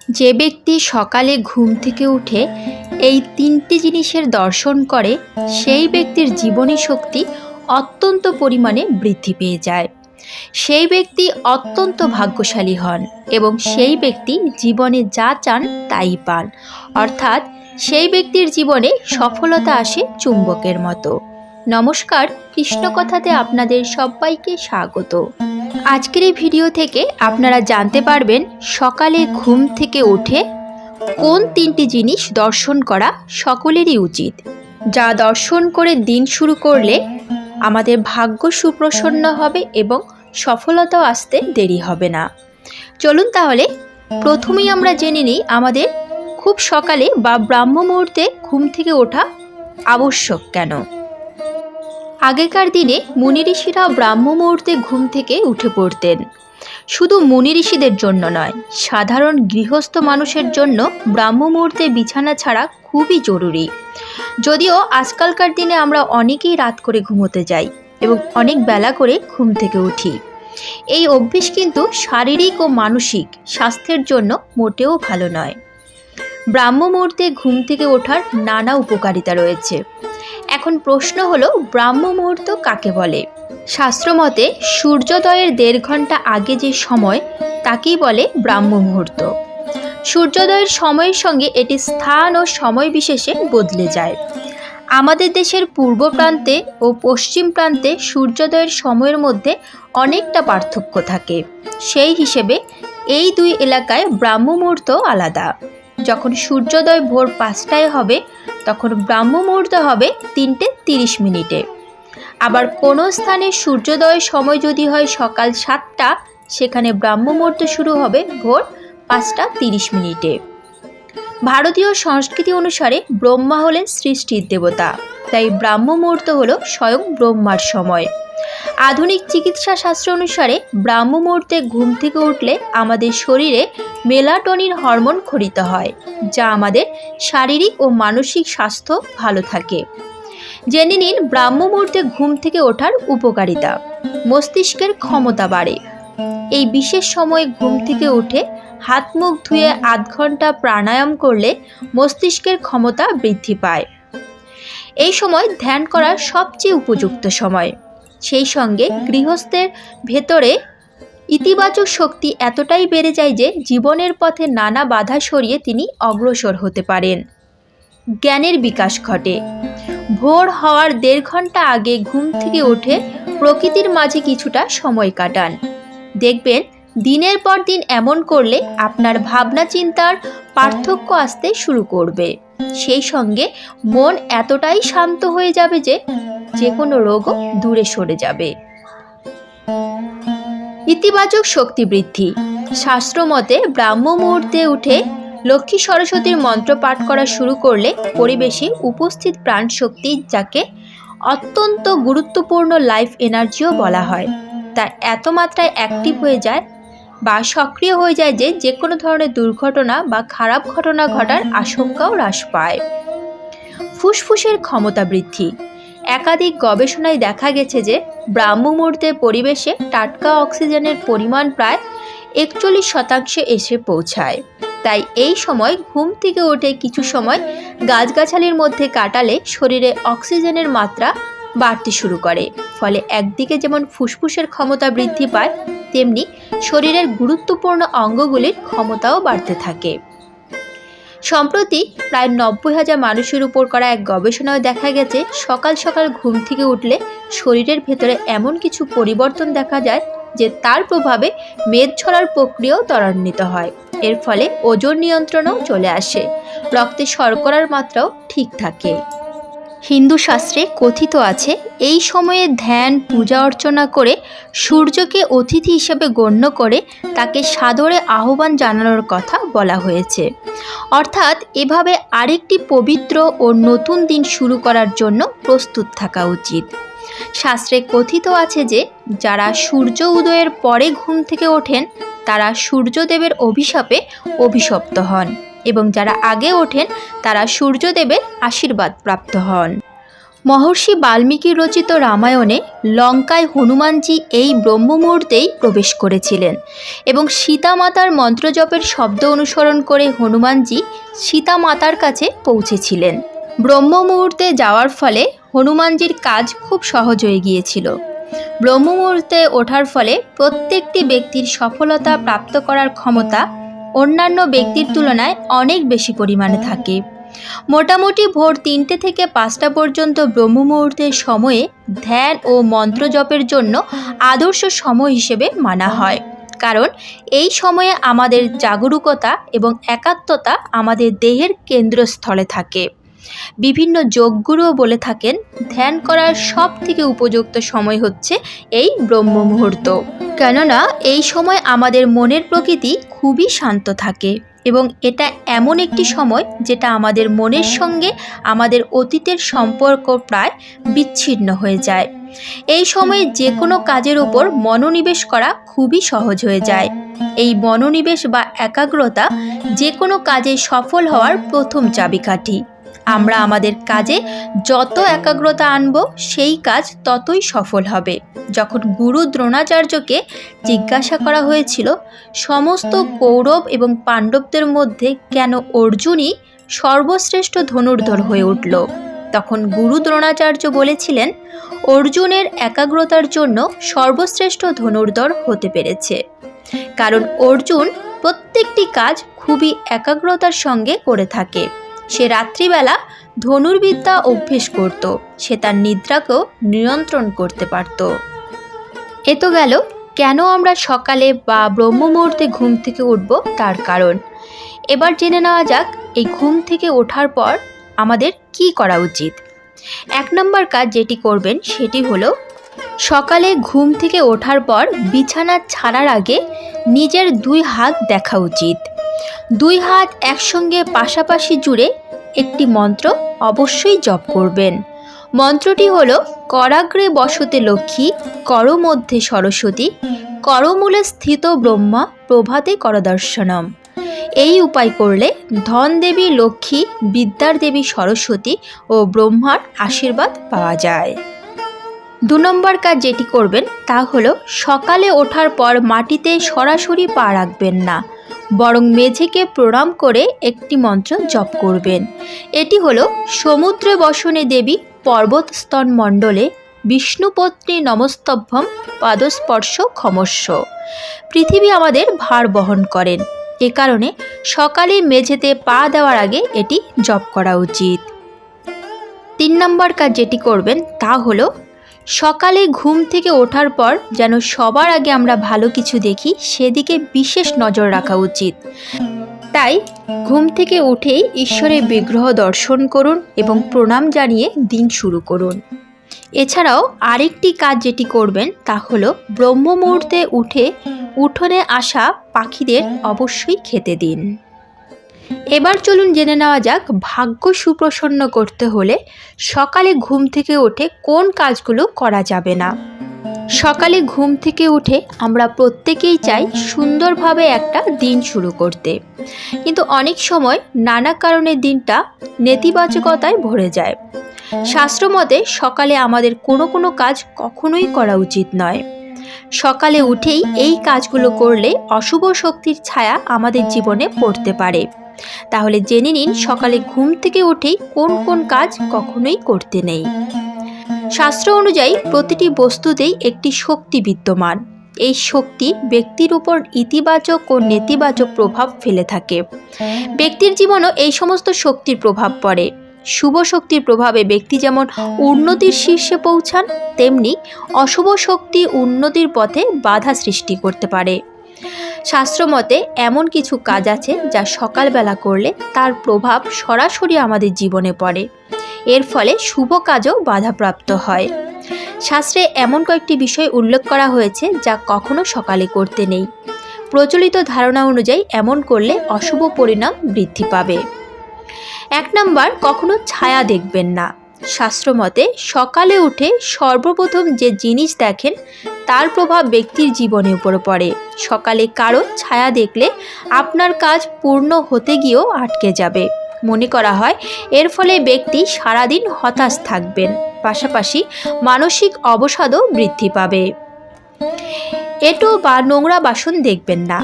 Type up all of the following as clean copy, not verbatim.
যে ব্যক্তি সকালে ঘুম থেকে উঠে এই তিনটি জিনিসের দর্শন করে সেই ব্যক্তির জীবনী শক্তি অত্যন্ত পরিমাণে বৃদ্ধি পেয়ে যায়। সেই ব্যক্তি অত্যন্ত ভাগ্যশালী হন এবং সেই ব্যক্তি জীবনে যা চান তাই পান। অর্থাৎ সেই ব্যক্তির জীবনে সফলতা আসে চুম্বকের মতো। নমস্কার, কৃষ্ণকথাতে আপনাদের সবাইকে স্বাগত। আজকের এই ভিডিও থেকে আপনারা জানতে পারবেন সকালে ঘুম থেকে উঠে কোন তিনটি জিনিস দর্শন করা সকলেরই উচিত, যা দর্শন করে দিন শুরু করলে আমাদের ভাগ্য সুপ্রসন্ন হবে এবং সফলতাও আসতে দেরি হবে না। চলুন তাহলে প্রথমেই আমরা জেনে নিই আমাদের খুব সকালে বা ব্রাহ্ম মুহূর্তে ঘুম থেকে ওঠা আবশ্যক কেন। আগেকার দিনে মুনি ঋষিরা ব্রাহ্ম মুহূর্তে ঘুম থেকে উঠে পড়তেন। শুধু মুনি ঋষিদের জন্য নয়, সাধারণ গৃহস্থ মানুষের জন্য ব্রাহ্ম মুহূর্তে বিছানা ছাড়া খুবই জরুরি। যদিও আজকালকার দিনে আমরা অনেকেই রাত করে ঘুমোতে যাই এবং অনেক বেলা করে ঘুম থেকে উঠি। এই অভ্যেস কিন্তু শারীরিক ও মানসিক স্বাস্থ্যের জন্য মোটেও ভালো নয়। ব্রাহ্ম মুহূর্তে ঘুম থেকে ওঠার নানা উপকারিতা রয়েছে। এখন প্রশ্ন হলো, ব্রাহ্ম মুহূর্ত কাকে বলে? শাস্ত্রমতে সূর্যোদয়ের 1.5 ঘন্টা আগে যে সময় তাকেই বলে ব্রাহ্ম মুহূর্ত। সূর্যোদয়ের সময়ের সঙ্গে এটি স্থান ও সময় বিশেষে বদলে যায়। আমাদের দেশের পূর্ব প্রান্তে ও পশ্চিম প্রান্তে সূর্যোদয়ের সময়ের মধ্যে অনেকটা পার্থক্য থাকে। সেই হিসেবে এই দুই এলাকায় ব্রাহ্ম মুহূর্ত আলাদা। যখন সূর্যোদয় ভোর 5টায় হবে তখন ব্রাহ্ম মুহূর্ত হবে 3:30 আবার কোনো স্থানে সূর্যোদয়ের সময় যদি হয় সকাল 7টা, সেখানে ব্রাহ্ম মুহূর্ত শুরু হবে ভোর 5:30। ভারতীয় সংস্কৃতি অনুসারে ব্রহ্মা হলেন সৃষ্টির দেবতা, তাই ব্রাহ্ম মুহূর্ত হলো স্বয়ং ব্রহ্মার সময়। আধুনিক চিকিৎসা শাস্ত্র অনুসারে ব্রাহ্ম মুহূর্তে ঘুম থেকে উঠলে আমাদের শরীরে মেলাটোনিন হরমোন ক্ষরিত হয়, যা আমাদের শারীরিক ও মানসিক স্বাস্থ্য ভালো থাকে। জেনে নিন ব্রাহ্ম মুহূর্তে ঘুম থেকে ওঠার উপকারিতা। মস্তিষ্কের ক্ষমতা বাড়ে। এই বিশেষ সময়ে ঘুম থেকে উঠে হাত মুখ ধুয়ে আধ ঘন্টা প্রাণায়াম করলে মস্তিষ্কের ক্ষমতা বৃদ্ধি পায়। এই সময় ধ্যান করার সবচেয়ে উপযুক্ত সময়। সেই সঙ্গে গৃহস্থের ভেতরে ইতিবাচক শক্তি এতটাই বেড়ে যায় যে জীবনের পথে নানা বাধা সরিয়ে তিনি অগ্রসর হতে পারেন। জ্ঞানের বিকাশ ঘটে। ভোর হওয়ার 1.5 ঘন্টা আগে ঘুম থেকে উঠে প্রকৃতির মাঝে কিছুটা সময় কাটান। দেখবেন দিনের পর দিন এমন করলে আপনার ভাবনা চিন্তার পার্থক্য আসতে শুরু করবে। সেই সঙ্গে মন এতটাই শান্ত হয়ে যাবে যে কোনো রোগও দূরে সরে যাবে। ইতিবাচক শক্তি বৃদ্ধি। শাস্ত্রমতে ব্রাহ্ম মুহূর্তে উঠে লক্ষ্মী সরস্বতীর মন্ত্র পাঠ করা শুরু করলে পরিবেশে উপস্থিত প্রাণশক্তি, যাকে অত্যন্ত গুরুত্বপূর্ণ লাইফ এনার্জিও বলা হয়, তা এত মাত্রায় অ্যাক্টিভ হয়ে যায় বা সক্রিয় হয়ে যায় যে কোনো ধরনের দুর্ঘটনা বা খারাপ ঘটনা ঘটার আশঙ্কাও হ্রাস পায়। ফুসফুসের ক্ষমতা বৃদ্ধি। একাধিক গবেষণায় দেখা গেছে যে ব্রাহ্ম মুহূর্তে পরিবেশে টাটকা অক্সিজেনের পরিমাণ প্রায় 41% এসে পৌঁছায়। তাই এই সময় ঘুম থেকে উঠে কিছু সময় গাছগাছালির মধ্যে কাটালে শরীরে অক্সিজেনের মাত্রা বাড়তে শুরু করে। ফলে একদিকে যেমন ফুসফুসের ক্ষমতা বৃদ্ধি পায়, তেমনি শরীরের গুরুত্বপূর্ণ অঙ্গগুলির ক্ষমতাও বাড়তে থাকে। সম্প্রতি প্রায় 90,000 মানুষের উপর করা এক গবেষণায় দেখা গেছে সকাল সকাল ঘুম থেকে উঠলে শরীরের ভেতরে এমন কিছু পরিবর্তন দেখা যায় যে তার প্রভাবে মেদ ঝরার প্রক্রিয়াও ত্বরান্বিত হয়। এর ফলে ওজন নিয়ন্ত্রণও চলে আসে, রক্তে শর্করার মাত্রাও ঠিক থাকে। হিন্দু শাস্ত্রে কথিত আছে, এই সময়ে ধ্যান পূজা অর্চনা করে সূর্যকে অতিথি হিসেবে গণ্য করে তাকে সাদরে আহ্বান জানানোর কথা বলা হয়েছে। অর্থাৎ এভাবে আরেকটি পবিত্র ও নতুন দিন শুরু করার জন্য প্রস্তুত থাকা উচিত। শাস্ত্রে কথিত আছে যে যারা সূর্য উদয়ের পরে ঘুম থেকে ওঠেন তারা সূর্যদেবের অভিশাপে অভিশপ্ত হন এবং যারা আগে ওঠেন তারা সূর্যদেবের আশীর্বাদ প্রাপ্ত হন। মহর্ষি বাল্মীকি রচিত রামায়ণে লঙ্কায় হনুমানজি এই ব্রহ্ম মুহূর্তেই প্রবেশ করেছিলেন এবং সীতা মাতার মন্ত্রজপের শব্দ অনুসরণ করে হনুমানজি সীতা মাতার কাছে পৌঁছেছিলেন। ব্রহ্ম মুহূর্তে যাওয়ার ফলে হনুমানজির কাজ খুব সহজ হয়ে গিয়েছিল। ব্রহ্ম মুহূর্তে ওঠার ফলে প্রত্যেকটি ব্যক্তির সফলতা প্রাপ্ত করার ক্ষমতা অন্যান্য ব্যক্তির তুলনায় অনেক বেশি পরিমাণে থাকে। মোটামুটি ভোর 3টে থেকে 5টা পর্যন্ত ব্রহ্ম মুহূর্তের সময়ে ধ্যান ও মন্ত্র জপের জন্য আদর্শ সময় হিসেবে মানা হয়, কারণ এই সময়ে আমাদের জাগরুকতা এবং একাত্মতা আমাদের দেহের কেন্দ্রস্থলে থাকে। বিভিন্ন যোগগুরুও বলে থাকেন ধ্যান করার সব থেকে উপযুক্ত সময় হচ্ছে এই ব্রহ্ম মুহূর্ত, কেননা এই সময় আমাদের মনের প্রকৃতি খুবই শান্ত থাকে এবং এটা এমন একটি সময় যেটা আমাদের মনের সঙ্গে আমাদের অতীতের সম্পর্ক প্রায় বিচ্ছিন্ন হয়ে যায়। এই সময়ে যে কোনো কাজের ওপর মনোনিবেশ করা খুবই সহজ হয়ে যায়। এই মনোনিবেশ বা একাগ্রতা যে কোনো কাজে সফল হওয়ার প্রথম চাবিকাঠি। আমরা আমাদের কাজে যত একাগ্রতা আনব সেই কাজ ততই সফল হবে। যখন গুরু দ্রোণাচার্যকে জিজ্ঞাসা করা হয়েছিল সমস্ত কৌরব এবং পাণ্ডবদের মধ্যে কেন অর্জুনই সর্বশ্রেষ্ঠ ধনুর্ধর হয়ে উঠল, তখন গুরু দ্রোণাচার্য বলেছিলেন অর্জুনের একাগ্রতার জন্য সর্বশ্রেষ্ঠ ধনুর্ধর হতে পেরেছে, কারণ অর্জুন প্রত্যেকটি কাজ খুবই একাগ্রতার সঙ্গে করে থাকে। সে রাত্রিবেলা ধনুর্বিদ্যা অভ্যেস করত, সে তার নিদ্রাকেও নিয়ন্ত্রণ করতে পারত। এ তো গেল কেন আমরা সকালে বা ব্রহ্ম মুহূর্তে ঘুম থেকে উঠব তার কারণ। এবার জেনে নেওয়া যাক এই ঘুম থেকে ওঠার পর আমাদের কি করা উচিত। 1 নম্বর কাজ যেটি করবেন সেটি হলো সকালে ঘুম থেকে ওঠার পর বিছানা ছাড়ার আগে নিজের 2 হাত দেখা উচিত। 2 হাত একসঙ্গে পাশাপাশি জুড়ে একটি মন্ত্র অবশ্যই জপ করবেন। মন্ত্রটি হল করাগ্রে বসতে লক্ষ্মী, কর মধ্যে সরস্বতী, করমূলে স্থিত ব্রহ্মা, প্রভাতে করদর্শনম। এই উপায় করলে ধন দেবী লক্ষ্মী, বিদ্যার দেবী সরস্বতী ও ব্রহ্মার আশীর্বাদ পাওয়া যায়। 2 নম্বর কাজ যেটি করবেন তা হলো সকালে ওঠার পর মাটিতে সরাসরি পা রাখবেন না, বরং মেঝেকে প্রণাম করে একটি মন্ত্র জপ করবেন। এটি হলো সমুদ্রে বসনে দেবী পর্বতস্তন মণ্ডলে বিষ্ণুপত্নী নমস্তভ্যম পাদস্পর্শ ক্ষমস্য। পৃথিবী আমাদের ভার বহন করেন, এ কারণে সকালে মেঝেতে পা দেওয়ার আগে এটি জপ করা উচিত। 3 নম্বর কাজ যেটি করবেন তা হলো সকালে ঘুম থেকে ওঠার পর যেন সবার আগে আমরা ভালো কিছু দেখি সেদিকে বিশেষ নজর রাখা উচিত। তাই ঘুম থেকে উঠেই ঈশ্বরের বিগ্রহ দর্শন করুন এবং প্রণাম জানিয়ে দিন শুরু করুন। এছাড়াও আরেকটি কাজ যেটি করবেন তা হলো ব্রহ্ম মুহূর্তে উঠে উঠোনে আসা পাখিদের অবশ্যই খেতে দিন। এবার চলুন জেনে নেওয়া যাক ভাগ্য সুপ্রসন্ন করতে হলে সকালে ঘুম থেকে উঠে কোন কাজগুলো করা যাবে না। সকালে ঘুম থেকে উঠে আমরা প্রত্যেকেই চাই সুন্দরভাবে একটা দিন শুরু করতে, কিন্তু অনেক সময় নানা কারণে দিনটা নেতিবাচকতায় ভরে যায়। শাস্ত্রমতে সকালে আমাদের কোনো কাজ কখনোই করা উচিত নয়। সকালে উঠেই এই কাজগুলো করলে অশুভ শক্তির ছায়া আমাদের জীবনে পড়তে পারে। তাহলে জেনে নিন সকালে ঘুম থেকে উঠেই কোন কাজ কখনোই করতে নেই। শাস্ত্র অনুযায়ী প্রতিটি বস্তুতেই একটি শক্তি বিদ্যমান। এই শক্তি ব্যক্তির উপর ইতিবাচক ও নেতিবাচক প্রভাব ফেলে থাকে। ব্যক্তির জীবনেও এই সমস্ত শক্তির প্রভাব পড়ে। শুভ শক্তির প্রভাবে ব্যক্তি যেমন উন্নতির শীর্ষে পৌঁছান, তেমনি অশুভ শক্তি উন্নতির পথে বাধা সৃষ্টি করতে পারে। শাস্ত্রমতে এমন কিছু কাজ আছে যা সকালবেলা করলে তার প্রভাব সরাসরি আমাদের জীবনে পড়ে, এর ফলে শুভ কাজও বাধাপ্রাপ্ত হয়। শাস্ত্রে এমন কয়েকটি বিষয় উল্লেখ করা হয়েছে যা কখনো সকালে করতে নেই। প্রচলিত ধারণা অনুযায়ী এমন করলে অশুভ পরিণাম বৃদ্ধি পাবে। 1 নম্বর, কখনো ছায়া দেখবেন না। শাস্ত্রমতে সকালে উঠে সর্বপ্রথম যে জিনিস দেখেন তার প্রভাব ব্যক্তির জীবনের উপর পড়ে। সকালে কারো ছায়া দেখলে আপনার কাজ পূর্ণ হতে গিয়েও আটকে যাবে। মনে করা হয় এর ফলে ব্যক্তি সারাদিন হতাশ থাকবেন পাশাপাশি মানসিক অবসাদও বৃদ্ধি পাবে। এঁটো বা নোংরা বাসন দেখবেন না।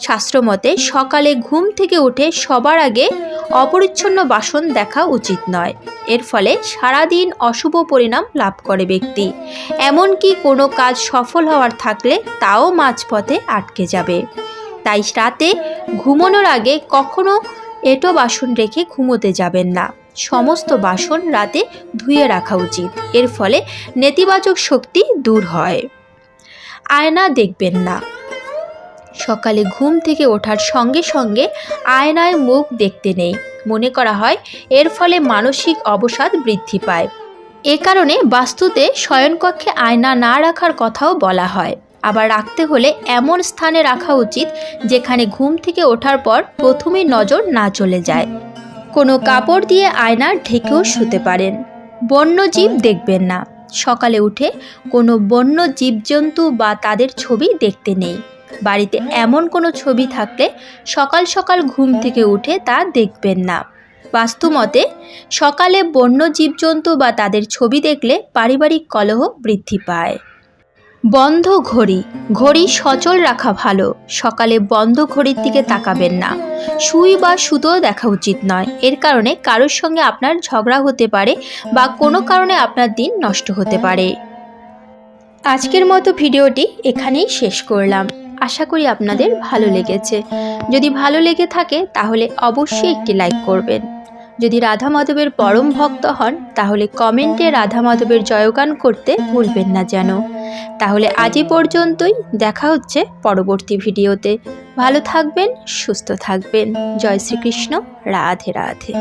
শাস্ত্রমতে সকালে ঘুম থেকে উঠে সবার আগে অপরিচ্ছন্ন বাসন দেখা উচিত নয়। এর ফলে সারাদিন অশুভ পরিণাম লাভ করে ব্যক্তি, এমনকি কোনো কাজ সফল হওয়ার থাকলে তাও মাঝপথে আটকে যাবে। তাই রাতে ঘুমানোর আগে কখনো এঁটো বাসন রেখে ঘুমোতে যাবেন না। সমস্ত বাসন রাতে ধুয়ে রাখা উচিত। এর ফলে নেতিবাচক শক্তি দূর হয়। আয়না দেখবেন না। সকালে ঘুম থেকে ওঠার সঙ্গে সঙ্গে আয়নায় মুখ দেখতে নেই। মনে করা হয় এর ফলে মানসিক অবসাদ বৃদ্ধি পায়। এ কারণে বাস্তুতে শয়নকক্ষে আয়না না রাখার কথাও বলা হয়। আবার রাখতে হলে এমন স্থানে রাখা উচিত যেখানে ঘুম থেকে ওঠার পর প্রথমেই নজর না চলে যায়। কোনো কাপড় দিয়ে আয়না ঢেকেও শুতে পারেন। বন্যজীব দেখবেন না। সকালে উঠে কোনো বন্য জীবজন্তু বা তাদের ছবি দেখতে নেই। বাড়িতে এমন কোনো ছবি থাকলে সকাল সকাল ঘুম থেকে উঠে তা দেখবেন না। বাস্তুমতে সকালে বন্য জীবজন্তু বা তাদের ছবি দেখলে পারিবারিক কলহ বৃদ্ধি পায়। বন্ধ ঘড়ি। ঘড়ি সচল রাখা ভালো। সকালে বন্ধ ঘড়ির দিকে তাকাবেন না। সুই বা সুতো দেখা উচিত নয়। এর কারণে কারোর সঙ্গে আপনার ঝগড়া হতে পারে বা কোনো কারণে আপনার দিন নষ্ট হতে পারে। আজকের মতো ভিডিওটি এখানেই শেষ করলাম। আশা করি আপনাদের ভালো লেগেছে। যদি ভালো লেগে থাকে তাহলে অবশ্যই একটি লাইক করবেন। যদি রাধা মাধবের পরম ভক্ত হন তাহলে কমেন্টে রাধা মাধবের জয়গান করতে ভুলবেন না যেন। তাহলে আজই পর্যন্তই, দেখা হচ্ছে পরবর্তী ভিডিওতে। ভালো থাকবেন, সুস্থ থাকবেন। জয় শ্রীকৃষ্ণ। রাধে রাধে।